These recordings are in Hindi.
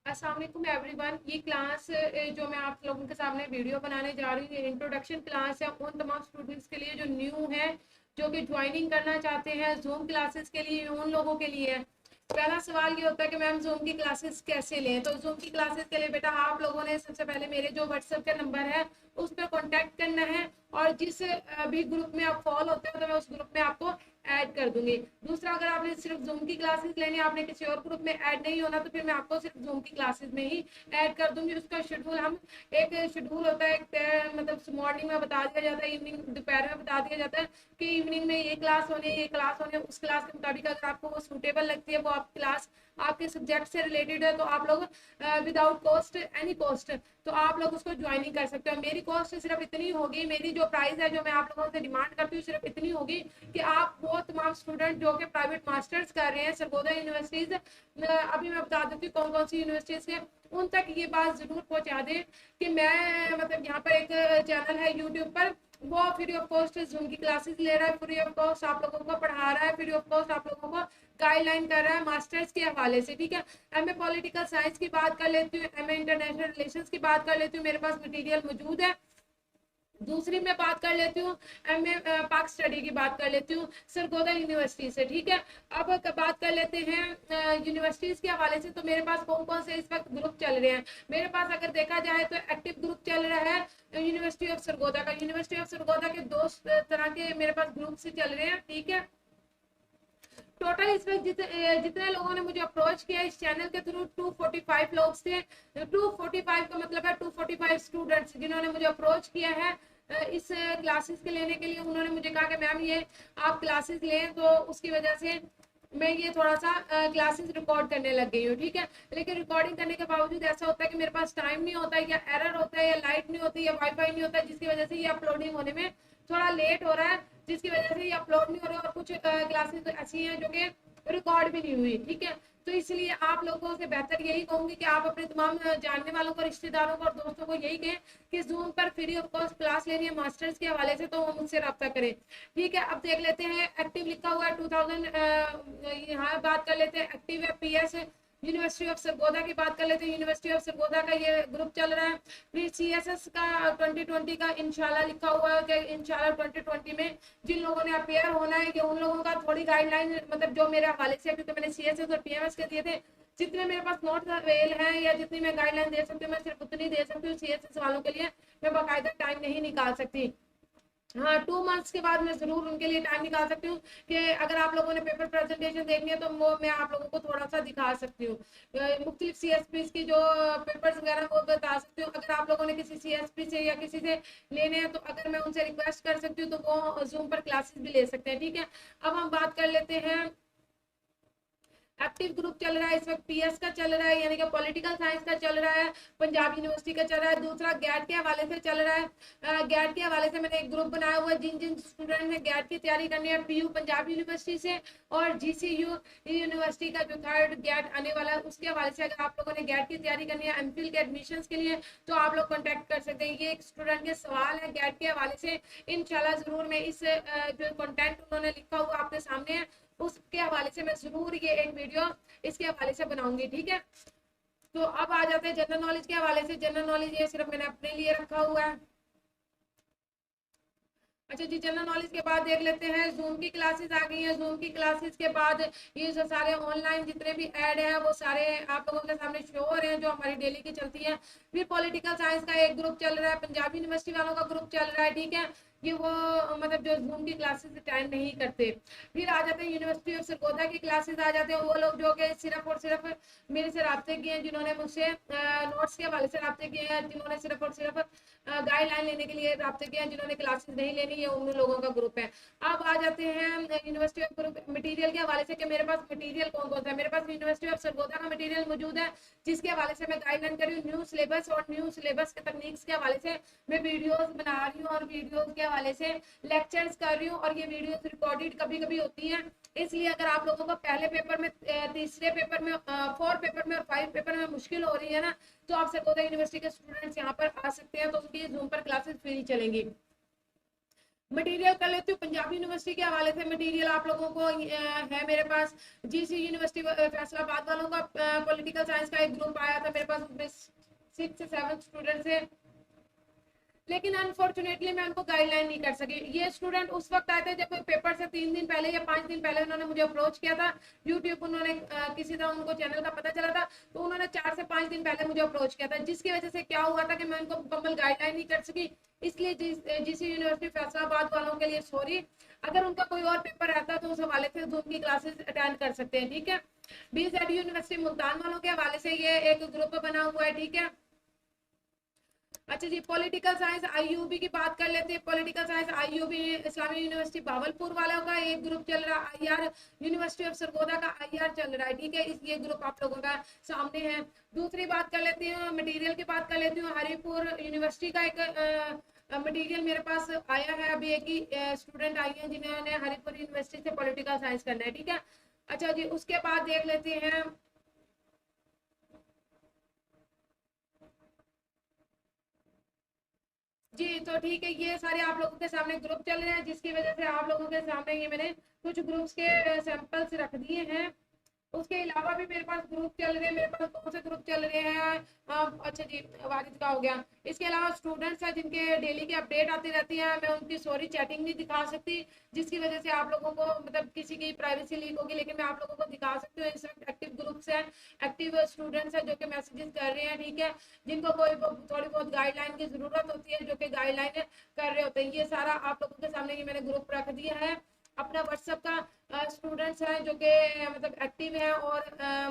अस्सलाम वालेकुम एवरीवन। ये क्लास जो मैं आप लोगों के सामने वीडियो बनाने जा रही हूँ, ये इंट्रोडक्शन क्लास है उन तमाम स्टूडेंट्स के लिए जो न्यू है, जो कि ज्वाइनिंग करना चाहते हैं जूम क्लासेस के लिए। उन लोगों के लिए है। पहला सवाल ये होता है कि मैम जूम की क्लासेस कैसे लें। तो जूम की क्लासेस के लिए बेटा आप लोगों ने सबसे पहले मेरे जो व्हाट्सएप का नंबर है उस पर कॉन्टैक्ट करना है, और जिस भी ग्रुप में आप फॉलो होते हो तो मैं उस ग्रुप में आपको ऐड कर दूंगी। दूसरा, अगर आपने सिर्फ जूम की क्लासेस लेनी है, आपने किसी और ग्रुप में ऐड नहीं होना, तो फिर मैं आपको सिर्फ जूम की क्लासेस में ही ऐड कर दूंगी। उसका शेड्यूल हम एक शेड्यूल होता है, एक मतलब मॉर्निंग में बता दिया जाता है, इवनिंग दोपहर में बता दिया जाता है कि इवनिंग में ये क्लास होनी है, ये क्लास होनी है। उस क्लास के मुताबिक अगर आपको वो सूटेबल लगती है, वो आप क्लास आपके सब्जेक्ट से रिलेटेड है, तो आप लोग विदाउट कॉस्ट, एनी कॉस्ट, तो आप लोग उसको ज्वाइनिंग कर सकते हो। मेरी कॉस्ट सिर्फ इतनी होगी, मेरी जो प्राइस है जो मैं आप लोगों से डिमांड करती हूँ सिर्फ इतनी होगी कि आप वो तमाम स्टूडेंट जो कि प्राइवेट मास्टर्स कर रहे हैं सरगोदा यूनिवर्सिटीज, अभी मैं बता देती हूँ कौन कौन सी यूनिवर्सिटीज के, उन तक ये बात जरूर पहुंचा दें कि मैं मतलब यहाँ पर एक चैनल है यूट्यूब पर, वो फ्री ऑफ कॉस्ट जूम की क्लासेस ले रहा है, फ्री ऑफ कॉस्ट आप लोगों को पढ़ा रहा है, फ्री ऑफ कॉस्ट आप लोगों को गाइडलाइन कर रहा है मास्टर्स के हवाले से। ठीक है, एमए पॉलिटिकल साइंस की बात कर लेती हूँ, एमए इंटरनेशनल रिलेशंस की बात कर लेती हूँ, मेरे पास मटेरियल मौजूद है। दूसरी मैं बात कर लेती हूँ एमए पाक स्टडी की बात कर लेती हूँ सरगोदा यूनिवर्सिटी से। ठीक है, अब बात कर लेते हैं यूनिवर्सिटीज के हवाले से। तो मेरे पास कौन कौन से इस वक्त ग्रुप चल रहे हैं। मेरे पास अगर देखा जाए तो एक्टिव ग्रुप चल रहा है यूनिवर्सिटी ऑफ सरगोदा का। यूनिवर्सिटी ऑफ सरगोदा के दो तरह के मेरे पास ग्रुप से चल रहे हैं। ठीक है, टोटल इसमें जितने लोगों ने मुझे अप्रोच किया इस चैनल के थ्रू 245 लोग थे। 245 का मतलब है 245 स्टूडेंट्स जिन्होंने मुझे अप्रोच किया है इस क्लासेस के लेने के लिए। उन्होंने मुझे कहा कि मैम ये आप क्लासेस लें, तो उसकी वजह से मैं ये थोड़ा सा क्लासेस रिकॉर्ड करने लग गई हूँ। ठीक है, लेकिन रिकॉर्डिंग करने के बावजूद ऐसा होता है कि मेरे पास टाइम नहीं होता है, या एरर होता है, या लाइट नहीं होती, या वाईफाई नहीं होता है, जिसकी वजह से ये अपलोडिंग होने में थोड़ा लेट हो रहा है, जिसकी वजह से ये अपलोड नहीं हो रहा है। और कुछ क्लासेस ऐसी हैं जो कि रिकॉर्ड भी नहीं हुई। ठीक है, तो इसलिए आप लोगों से बेहतर यही कहूंगी कि आप अपने तमाम जानने वालों को, रिश्तेदारों को और दोस्तों को यही कहें कि जूम पर फ्री ऑफ कॉस्ट क्लास लेनी है मास्टर्स के हवाले से, तो वो मुझसे रब्ता करें। ठीक है, अब देख लेते हैं एक्टिव लिखा हुआ है 2000, यहाँ बात कर लेते हैं एक्टिव है पीएस यूनिवर्सिटी ऑफ सरगोदा की बात कर लेते हैं। यूनिवर्सिटी ऑफ सरगोदा का ये ग्रुप चल रहा है। फिर सीएसएस का 2020 का इंशाल्लाह लिखा हुआ है कि इंशाल्लाह 2020 में जिन लोगों ने अपेयर होना है, कि उन लोगों का थोड़ी गाइडलाइन मतलब जो मेरे हवाले से, क्योंकि मैंने सीएसएस और पीएमएस के दिए थे, जितने मेरे पास नोट्स अवेल हैं या जितनी मैं गाइडलाइन दे सकती हूँ मैं सिर्फ उतनी दे सकती हूँ। सीएसएस वालों के लिए मैं बाकायदा टाइम नहीं निकाल सकती। हाँ, 2 मंथ्स के बाद मैं जरूर उनके लिए टाइम निकाल सकती हूँ कि अगर आप लोगों ने पेपर प्रेजेंटेशन देखनी है तो वो मैं आप लोगों को थोड़ा सा दिखा सकती हूँ। मुख्तलिफ सीएसपी की जो पेपर्स वगैरह वो बता सकती हूँ। अगर आप लोगों ने किसी सीएसपी से या किसी से लेने हैं तो अगर मैं उनसे रिक्वेस्ट कर सकती हूँ तो वो जूम पर क्लासेस भी ले सकते हैं। ठीक है, अब हम बात कर लेते हैं एक्टिव ग्रुप चल रहा है इस वक्त पीएस का चल रहा है, यानी कि पॉलिटिकल साइंस का चल रहा है, पंजाब यूनिवर्सिटी का चल रहा है। दूसरा गैट के हवाले से चल रहा है। गैट के हवाले से मैंने एक ग्रुप बनाया हुआ है, जिन जिन स्टूडेंट ने गैट की तैयारी करनी है पीयू पंजाब यूनिवर्सिटी से और जीसीयू यूनिवर्सिटी का जो थर्ड गैट आने वाला है उसके हवाले से, अगर आप लोगों ने गैट की तैयारी करनी है एमफिल के एडमिशन के लिए, तो आप लोग कॉन्टेक्ट कर सकते हैं। ये एक स्टूडेंट के सवाल है गैट के हवाले से, इंशाल्लाह जरूर मैं इस जो कंटेंट उन्होंने लिखा हुआ आपके सामने है उसके हवाले से मैं जरूर ये एक वीडियो इसके हवाले से बनाऊंगी। ठीक है, तो अब आ जाते हैं जनरल नॉलेज के हवाले से। जनरल नॉलेज ये सिर्फ मैंने अपने लिए रखा हुआ है। अच्छा जी, जनरल नॉलेज के बाद देख लेते हैं जूम की क्लासेस आ गई हैं। जूम की क्लासेस के बाद ये जो सारे ऑनलाइन जितने भी ऐड हैं वो सारे आप लोगों के सामने शो हो रहे हैं जो हमारी डेली की चलती है। फिर पॉलिटिकल साइंस का एक ग्रुप चल रहा है, पंजाब यूनिवर्सिटी वालों का ग्रुप चल रहा है। ठीक है, ये वो मतलब जो जूम की क्लासेस अटेंड नहीं करते। फिर आ जाते हैं यूनिवर्सिटी ऑफ सरगोदा की क्लासेस आ जाते हैं, वो लोग जो कि सिर्फ और सिर्फ मेरे से रब्ते किए हैं, जिन्होंने मुझसे नोट्स के हवाले से रब्ते किए हैं, जिन्होंने सिर्फ और सिर्फ गाइडलाइन लेने के लिए रब्ते किए हैं, जिन्होंने क्लासेस नहीं लेनी है उन लोगों का ग्रुप है। अब आ जाते हैं यूनिवर्सिटी ऑफ ग्रुप मटेरियल के हवाले से कि मेरे पास मटेरियल कौन कौन सा है। मेरे पास यूनिवर्सिटी ऑफ सरगोदा का मटेरियल मौजूद है, जिसके हवाले से मैं गाइडलाइन कर रही हूँ न्यू सिलेबस, और न्यू सिलेबस के तकनीक्स के हवाले से मैं वीडियोस बना रही हूँ, और वीडियोस के हवाले से लेक्चर्स कर रही हूँ, और ये वीडियोस रिकॉर्डेड कभी कभी होती है। इसलिए अगर आप लोगों को पहले पेपर में, तीसरे पेपर में, 4 पेपर में और 5 पेपर में मुश्किल हो रही है ना, तो आप सरगोदा यूनिवर्सिटी के स्टूडेंट्स यहाँ पर आ सकते हैं, तो उनकी जूम पर क्लासेस फ्री चलेंगी। मटेरियल कर लेती हूँ। पंजाबी यूनिवर्सिटी के हवाले से मटेरियल आप लोगों को है मेरे पास। जीसी यूनिवर्सिटी फैसलाबाद वालों का पॉलिटिकल साइंस का एक ग्रुप आया था मेरे पास, उसमें 6 से 7 स्टूडेंट्स है, लेकिन अनफॉर्चुनेटली मैं उनको गाइडलाइन नहीं कर सकी। ये स्टूडेंट उस वक्त आए थे जब पेपर से 3 दिन पहले या 5 दिन पहले उन्होंने मुझे अप्रोच किया था। यूट्यूब उन्होंने किसी तरह उनको चैनल का पता चला था, तो उन्होंने 4 से 5 दिन पहले मुझे अप्रोच किया था, जिसकी वजह से क्या हुआ था कि मैं उनको मुकम्मल गाइडलाइन नहीं कर सकी। इसलिए जीसी यूनिवर्सिटी फैसलाबाद वालों के लिए सॉरी। अगर उनका कोई और पेपर रहता तो उस हवाले से जूम की क्लासेस अटेंड कर सकते हैं, ठीक है। BZU यूनिवर्सिटी मुल्तान वालों के हवाले से ये एक ग्रुप बना हुआ है, ठीक है। अच्छा जी, पॉलिटिकल साइंस आईयूबी की बात कर लेते हैं। पॉलिटिकल साइंस आईयूबी इस्लामी यूनिवर्सिटी भावलपुर वालों का एक ग्रुप चल रहा है, आईआर यूनिवर्सिटी ऑफ सरगोदा का आईआर चल रहा है, ठीक है। इस ये ग्रुप आप लोगों का सामने है। दूसरी बात कर लेती हूँ, मटेरियल की बात कर लेती हूँ। हरिपुर यूनिवर्सिटी का एक मटेरियल मेरे पास आया है। अभी एक ही स्टूडेंट आई है जिन्होंने हरिपुर यूनिवर्सिटी से पॉलिटिकल साइंस करना है, ठीक है। अच्छा जी, उसके बाद देख लेते हैं जी। तो ठीक है, ये सारे आप लोगों के सामने ग्रुप चल रहे हैं, जिसकी वजह से आप लोगों के सामने ये मैंने कुछ ग्रुप्स के सैंपल्स रख दिए हैं। उसके अलावा भी मेरे पास ग्रुप चल रहे हैं। मेरे पास कौन से ग्रुप चल रहे हैं? अच्छा जी, वाजिद का हो गया। इसके अलावा स्टूडेंट्स हैं जिनके डेली की अपडेट आती रहती है, मैं उनकी सॉरी चैटिंग नहीं दिखा सकती, जिसकी वजह से आप लोगों को मतलब किसी की प्राइवेसी लीक होगी, लेकिन मैं आप लोगों को दिखा सकती हूँ। इस वक्त एक्टिव ग्रुप्स हैं, एक्टिव स्टूडेंट्स हैं जो कि मैसेजेस कर रहे हैं, ठीक है। जिनको कोई थोड़ी बहुत गाइडलाइन की जरूरत होती है, जो कि गाइडलाइन कर रहे होते हैं। ये सारा आप लोगों के सामने ये मैंने ग्रुप रख दिया है अपना व्हाट्सएप का। स्टूडेंट्स हैं जो कि मतलब एक्टिव हैं और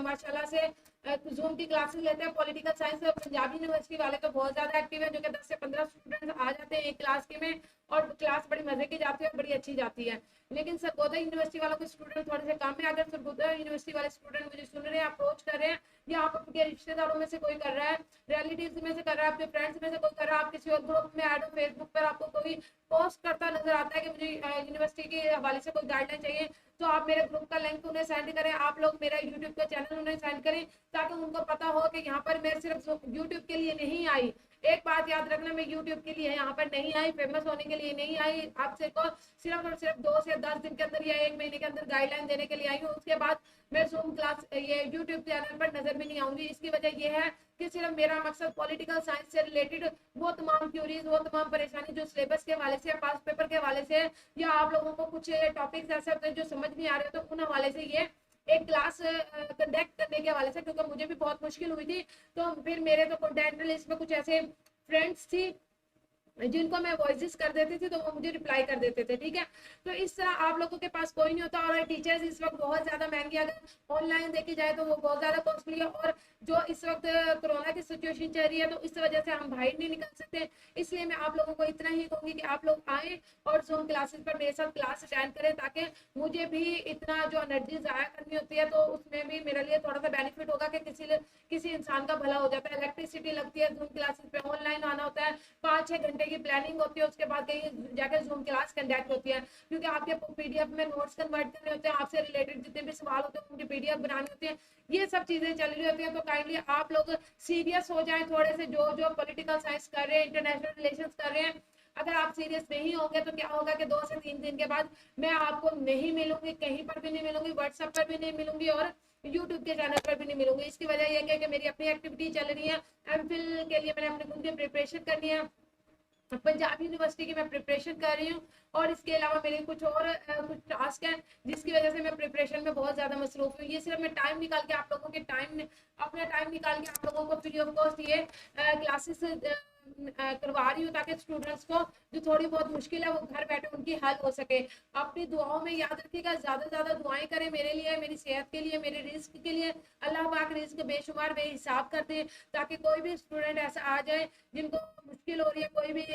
माशाल्लाह से जूम की क्लासेस लेते हैं। पॉलिटिकल साइंस पंजाबी यूनिवर्सिटी वाले तो बहुत ज्यादा एक्टिव है, जो कि 10 से 15 स्टूडेंट्स आ जाते हैं एक क्लास के में, और क्लास बड़ी मजे की जाती है और बड़ी अच्छी जाती है। लेकिन सरगोदा यूनिवर्सिटी वालों के स्टूडेंट थोड़े से कम है। अगर सरगोदा यूनिवर्सिटी वाले स्टूडेंट मुझे सुन रहे हैं, अप्रोच कर रहे हैं, या आप आपके रिश्तेदारों में से कोई कर रहा है, रिलेटिव्स में से कर रहा है, आपके फ्रेंड्स में से कोई कर रहा है, आप किसी और ग्रुप में ऐड हो, फेसबुक पर आपको कोई पोस्ट करता नजर आता है कि मुझे यूनिवर्सिटी के हवाले से कोई गाइडलाइन चाहिए, तो आप मेरे ग्रुप का लिंक उन्हें सेंड करें। आप लोग मेरा यूट्यूब का चैनल उन्हें सेंड करें, ताकि उनको पता हो कि यहाँ पर मैं सिर्फ यूट्यूब के लिए नहीं आई। एक बात याद रखना, मैं यूट्यूब के लिए यहाँ पर नहीं आई, फेमस होने के लिए नहीं आई। आपसे को सिर्फ और सिर्फ 2 से 10 दिन के अंदर या 1 महीने के अंदर गाइडलाइन देने के लिए आई हूँ। उसके बाद मैं जूम क्लास ये यूट्यूब चैनल पर नजर भी नहीं आऊंगी। इसकी वजह यह है कि सिर्फ मेरा मकसद पॉलिटिकल साइंस से रिलेटेड वो तमाम क्यूरीज, वो तमाम परेशानी जो सिलेबस के हवाले से, पास पेपर के हवाले से, या आप लोगों को कुछ टॉपिक्स ऐसे होते हैं जो समझ नहीं आ रहे, तो उन हवाले से ये एक क्लास कंडक्ट करने के हवाले से, क्योंकि मुझे भी बहुत मुश्किल हुई थी। तो फिर मेरे तो कंटेंट लिस्ट में कुछ ऐसे फ्रेंड्स थी जिनको मैं वॉइस कर देती थी, तो वो मुझे रिप्लाई कर देते थे, ठीक है। तो इस तरह आप लोगों के पास कोई नहीं होता। और टीचर्स इस वक्त बहुत ज्यादा महंगी, अगर ऑनलाइन देखी जाए तो वो बहुत ज्यादा कॉस्टली है। और जो इस वक्त कोरोना की सिचुएशन चल रही है, तो इस वजह से हम बाहर नहीं निकल सकते। इसलिए मैं आप लोगों को इतना ही कहूंगी कि आप लोग आए और जूम क्लासेस पर मेरे साथ क्लास अटेंड करें, ताकि मुझे भी इतना जो एनर्जी जाया करनी होती है, तो उसमें भी मेरे लिए थोड़ा सा बेनिफिट होगा कि किसी इंसान का भला हो जाता है। इलेक्ट्रिसिटी लगती है जूम क्लासेस पे, ऑनलाइन आना होता है, 5-6 घंटे की प्लानिंग होती है, उसके बाद कहीं जाकर जूम क्लास कंडक्ट होती है, क्योंकि आपके पीडीएफ में नोट्स कन्वर्ट करने होते हैं, आपसे रिलेटेड जितने भी सवाल होते हैं उनकी पीडीएफ बनानी होती है। ये सब चीजें चल रही होती हैं। तो काइंडली आप लोग सीरियस हो जाएं थोड़े से, जो जो पॉलिटिकल साइंस कर रहे हैं, इंटरनेशनल रिलेशन कर रहे हैं। अगर आप सीरियस नहीं होंगे तो क्या होगा कि 2 से 3 दिन के बाद मैं आपको नहीं मिलूंगी, कहीं पर भी नहीं मिलूंगी, व्हाट्सएप पर भी नहीं मिलूंगी, और यूट्यूब के चैनल पर भी नहीं मिलूंगी। इसकी वजह यह है कि मेरी अपनी एक्टिविटी चल रही है। एमफिल के लिए मैंने अपने खुद की प्रिपरेशन करनी है, पंजाब यूनिवर्सिटी की मैं प्रिपरेशन कर रही हूँ, और इसके अलावा मेरे कुछ और कुछ टास्क हैं, जिसकी वजह से मैं प्रिपरेशन में बहुत ज़्यादा मसरूफ हूँ। ये सिर्फ मैं टाइम निकाल के आप लोगों के अपना टाइम निकाल के आप लोगों को फ्री ऑफ कॉस्ट ये क्लासेस करवा रही हूँ, ताकि स्टूडेंट्स को जो थोड़ी बहुत मुश्किल है वो घर बैठे उनकी हल हो सके। अपनी दुआओं में याद रखिएगा, ज़्यादा से ज़्यादा दुआएं करें मेरे लिए, मेरी सेहत के लिए, मेरे रिस्क के लिए। अल्लाह पाक रिस्क बेशुमार बेहिसाब कर दे, ताकि कोई भी स्टूडेंट ऐसा आ जाए जिनको मुश्किल हो रही है, कोई भी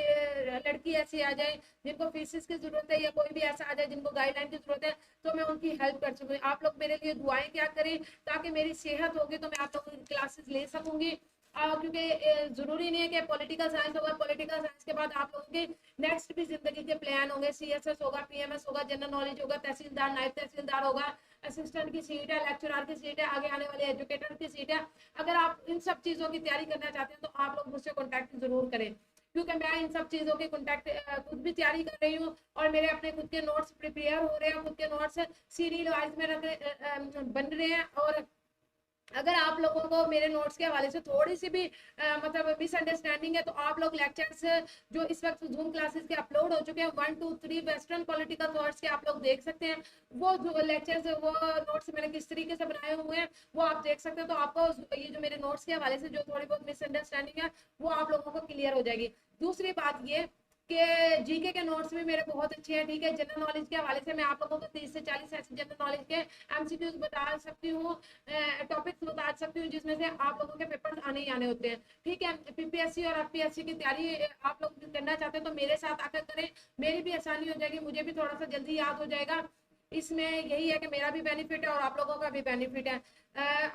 लड़की ऐसी आ जाए जिनको फीसिस की जरूरत है, या कोई भी ऐसा आ जाए जिनको गाइडलाइन की जरूरत है, तो मैं उनकी हेल्प कर सकूँ। आप लोग मेरे लिए दुआएं क्या करें, ताकि मेरी सेहत होगी तो मैं आप लोगों की क्लासेस ले सकूंगी। क्योंकि जरूरी नहीं है कि पॉलिटिकल साइंस होगा, पॉलिटिकल साइंस के बाद आप लोगों के नेक्स्ट भी जिंदगी के प्लान होंगे। सीएसएस होगा, पीएमएस होगा, जनरल नॉलेज होगा, तहसीलदार, नायब तहसीलदार होगा, असिस्टेंट की सीट है, लेक्चरर की सीट है, आगे आने वाले एजुकेटर की सीट है। अगर आप इन सब चीजों की तैयारी करना चाहते हैं तो आप लोग मुझसे कॉन्टैक्ट जरूर करें। क्योंकि मैं इन सब चीज़ों की कॉन्टैक्ट खुद भी तैयारी कर रही हूँ और मेरे अपने खुद के नोट्स प्रिपेयर हो रहे हैं, खुद के नोट्स सीरियल वाइज में बन रहे हैं। और अगर आप लोगों को मेरे नोट्स के हवाले से थोड़ी सी भी मतलब मिसअंडरस्टैंडिंग है तो आप लोग लेक्चर्स जो इस वक्त जूम क्लासेस के अपलोड हो चुके हैं 1 2 3 वेस्टर्न पॉलिटिकल थॉट्स के आप लोग देख सकते हैं। वो जो लेक्चर्स वो नोट्स मैंने किस तरीके से बनाए हुए हैं वो आप देख सकते हैं। तो आपको ये जो मेरे नोट्स के हवाले से जो थोड़ी बहुत मिसअंडरस्टैंडिंग है वो आप लोगों को क्लियर हो जाएगी। दूसरी बात ये कि जीके के नोट्स भी मेरे बहुत अच्छे हैं, ठीक है। जनरल नॉलेज के हवाले से मैं आप लोगों को 30 से 40 ऐसे जनरल नॉलेज के एमसीक्यूज बता सकती हूँ, टॉपिक्स बता सकती हूँ जिसमें से आप लोगों के पेपर्स आने ही आने होते हैं, ठीक है। पीपीएससी और एफपीएससी की तैयारी आप लोग करना चाहते हैं तो मेरे साथ आकर करें, मेरी भी आसानी हो जाएगी, मुझे भी थोड़ा सा जल्दी याद हो जाएगा। इसमें यही है कि मेरा भी बेनिफिट है और आप लोगों का भी बेनिफिट है।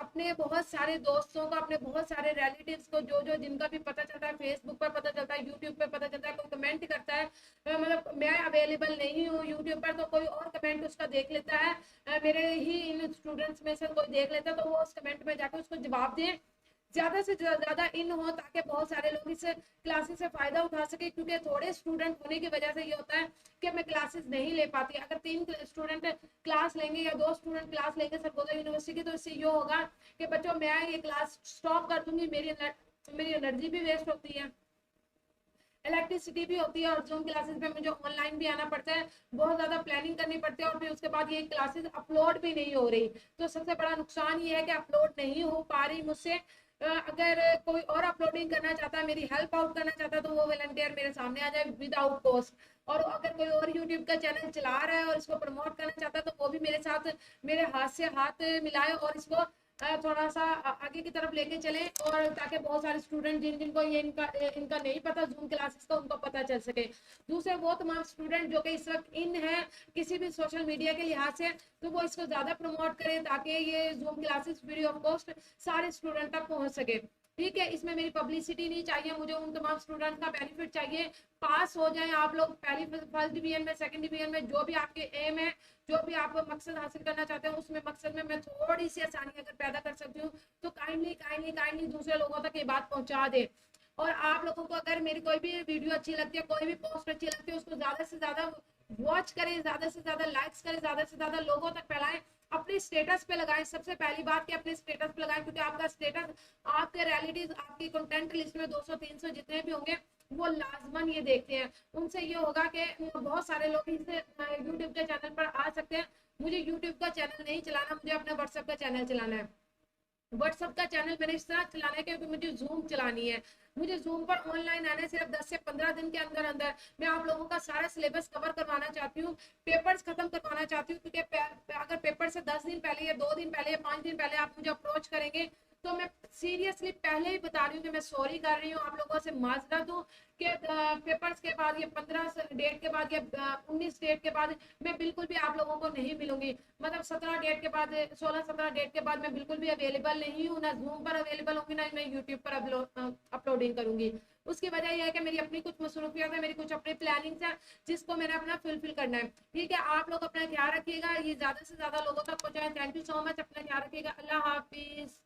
अपने बहुत सारे दोस्तों को, अपने बहुत सारे रिलेटिव्स को, जो जो जिनका भी पता चलता है, फेसबुक पर पता चलता है, यूट्यूब पर पता चलता है, कोई कमेंट करता है, मतलब मैं अवेलेबल नहीं हूँ यूट्यूब पर तो कोई और कमेंट उसका देख लेता है, मेरे ही इन स्टूडेंट्स में से कोई देख लेता है तो वो उस कमेंट में जाकर उसको जवाब दें, ज्यादा से ज्यादा इन हो ताकि बहुत सारे लोग इस क्लासेस से फायदा उठा सके। क्योंकि थोड़े स्टूडेंट होने की वजह से ये होता है कि मैं क्लासेस नहीं ले पाती। अगर 3 स्टूडेंट क्लास लेंगे या 2 स्टूडेंट क्लास लेंगे सरगोजा यूनिवर्सिटी की तो इससे ये होगा कि बच्चों मैं ये क्लास स्टॉप कर दूंगी, मेरी एनर्जी भी वेस्ट होती है, इलेक्ट्रिसिटी भी होती है और जूम क्लासेस में मुझे ऑनलाइन भी आना पड़ता है, बहुत ज्यादा प्लानिंग करनी पड़ती है और फिर उसके बाद ये क्लासेस अपलोड भी नहीं हो रही। तो सबसे बड़ा नुकसान ये है कि अपलोड नहीं हो पा रही मुझसे। अगर कोई और अपलोडिंग करना चाहता है, मेरी हेल्प आउट करना चाहता है तो वो वॉलंटियर मेरे सामने आ जाए विदाउट कॉस्ट। और अगर कोई और यूट्यूब का चैनल चला रहा है और इसको प्रमोट करना चाहता है तो वो भी मेरे साथ, मेरे हाथ से हाथ मिलाए और इसको थोड़ा सा आगे की तरफ लेके चले, और ताकि बहुत सारे स्टूडेंट जिन जिनको ये इनका नहीं पता जूम क्लासेस का उनको पता चल सके। दूसरे वो तमाम स्टूडेंट जो कि इस वक्त इन है किसी भी सोशल मीडिया के लिहाज से तो वो इसको ज्यादा प्रमोट करें ताकि ये zoom classes free of cost सारे स्टूडेंट तक पहुंच सके, ठीक है। इसमें मेरी पब्लिसिटी नहीं चाहिए, मुझे उन तमाम स्टूडेंट का बेनिफिट चाहिए, पास हो जाए आप लोग पहली फर्स्ट डिवीजन में, सेकंड डिवीजन में, जो भी आपके एम है, जो भी आप मकसद हासिल करना चाहते हैं उसमें मकसद में मैं थोड़ी सी आसानी अगर पैदा कर सकती हूँ तो काइंडली काइंडली काइंडली दूसरे लोगों तक ये बात पहुंचा दे। और आप लोगों को अगर मेरी कोई भी वीडियो अच्छी लगती है, कोई भी पोस्ट अच्छी लगती है, उसको ज्यादा से ज्यादा वॉच करें, ज्यादा से ज्यादा लाइक्स करें, ज्यादा से ज्यादा लोगों तक फैलाएं, अपने स्टेटस पे लगाएं। सबसे पहली बात कि अपने स्टेटस पे लगाएं, क्योंकि आपका स्टेटस, आपके रिलेटिव्स, आपकी कंटेंट लिस्ट में 200 300 जितने भी होंगे वो लाजमन ये देखते हैं। उनसे ये होगा कि बहुत सारे लोग इस यूट्यूब के चैनल पर आ सकते हैं। मुझे यूट्यूब का चैनल नहीं चलाना, मुझे अपने व्हाट्सएप का चैनल चलाना है। व्हाट्सएप का चैनल मैंने इस तरह चलाना है क्योंकि मुझे जूम चलानी है। मुझे जूम पर ऑनलाइन आना है सिर्फ 10 से 15 दिन के अंदर अंदर। मैं आप लोगों का सारा सिलेबस कवर करवाना चाहती हूँ, पेपर्स खत्म करवाना चाहती हूँ, क्योंकि अगर पेपर से 10 दिन पहले या 2 दिन पहले या 5 दिन पहले आप मुझे अप्रोच करेंगे तो मैं सीरियसली पहले ही बता रही हूँ कि मैं सॉरी कर रही हूँ, आप लोगों से माजरत हूँ कि पेपर्स के बाद या 15 डेट के बाद या 19 डेट के बाद मैं बिल्कुल भी आप लोगों को नहीं मिलूंगी। मतलब 17 डेट के बाद, 16-17 डेट के बाद मैं बिल्कुल भी अवेलेबल नहीं हूँ, ना जूम पर अवेलेबल होंगी, ना मैं यूट्यूब पर अपलोडिंग करूंगी। उसकी वजह यह है कि मेरी अपनी कुछ मसरूफियत है, मेरी कुछ अपनी प्लानिंग्स है जिसको मैंने अपना फुलफिल करना है, ठीक है। आप लोग अपना ख्याल रखिएगा, ये ज्यादा से ज्यादा लोगों तक पहुंचाएं। थैंक यू सो मच, अपना ख्याल रखिएगा, अल्लाह हाफिज।